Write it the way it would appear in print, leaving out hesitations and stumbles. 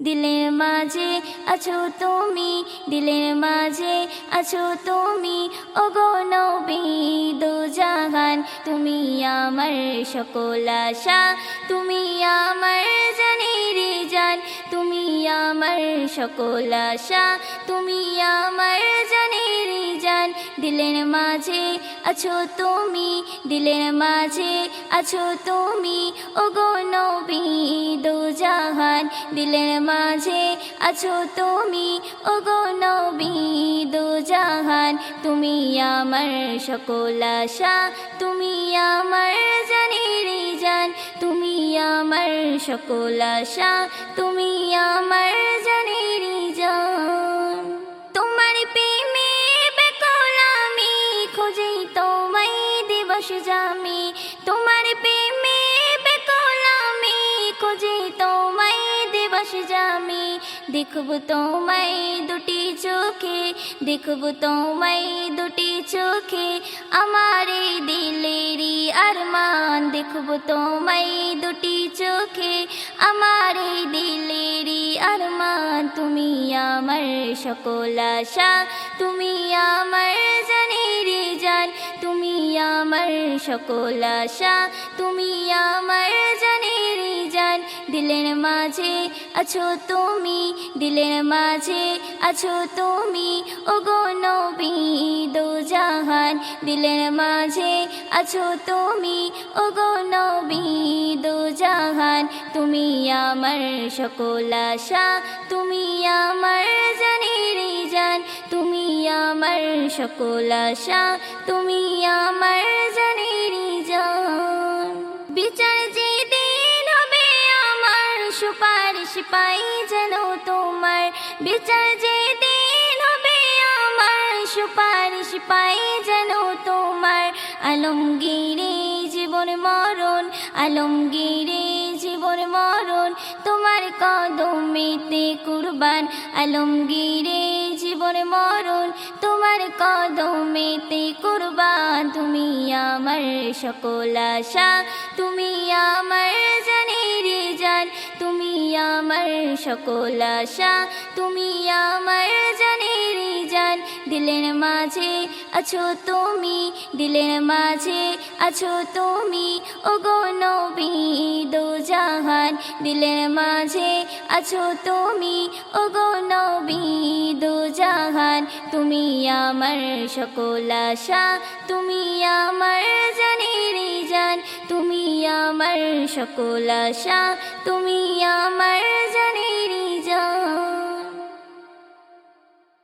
দিলের মাঝে আছো তুমি, দিলের মাঝে আছো তুমি, ওগো নবী দো জাহান। তুমি আমার সকল আশা, তুমি আমার জানের জান, তুমি আমার সকল আশা, তুমি আমার জানের জান। দিলের মাঝে আছো তুমি, দিলের মাঝে আছো তুমি, ওগো নবী দো জাহান। দিলের মাঝে আছো তুমি, ওগো নবী দো জাহান। তুমি আমার সকল আশা, তুমি আমার জানের জান, তুমি আমার সকল আশা, তুমি আমার জানের জান। তোমার প্রেমে বেকুল আমি, খুঁজি তোমায় দিবস জামি। তোমার প্রেমে বেকুল আমি, খুঁজি তোমায় দিবস জামি। দেখব তোমায় দুটি চোখে, দেখব তোমায় দুটি চোখে, আমার এই দিলেরই আরমান। দেখব তোমায় দুটি চোখে, আমার এই দিলেরই আরমান। তুমি আমার সকল আশা, তুমি আমার জানের জান, তুমি আমার সকল আশা, তুমি আমার জানের জান। দিলের মাঝে আছো তুমি, দিলের মাঝে আছো তুমি, ওগো নবী দো জাহান। দিলের মাঝে আছো তুমি, ওগো নবী দো জাহান। তুমি আমার সকল আশা, তুমি আমার জানের জান, তুমি আমার সকল আশা, তুমি আমার জানের জান। বিচার যেদিন হবে আমার, সুপারিশ পাই যেন তোমার। বিচার যেদিন হবে আমার, সুপারিশ পাই যেন তোমার। আলমগীরে জীবন মরণ, আলমগীরে জীবন মরণ, তোমার কদমেতে কুরবান। আলমগীরে জীবন মরণ, তোমার কদমেতে কুরবান। তুমি আমার সকল আশা, তুমি আমার জানের জান, তুমি আমার সকল আশা, তুমি আমার জানের জান। দিলের মাঝে আছো তুমি, দিলের মাঝে আছো তুমি, ওগো নবী দো জাহান। দিলের মাঝে আছো তুমি, ওগো নবী দো জাহান। তুমি আমার সকল আশা, তুমি আমার জানের জান, তুমি আমার সকল আশা, তুমি আমার জানের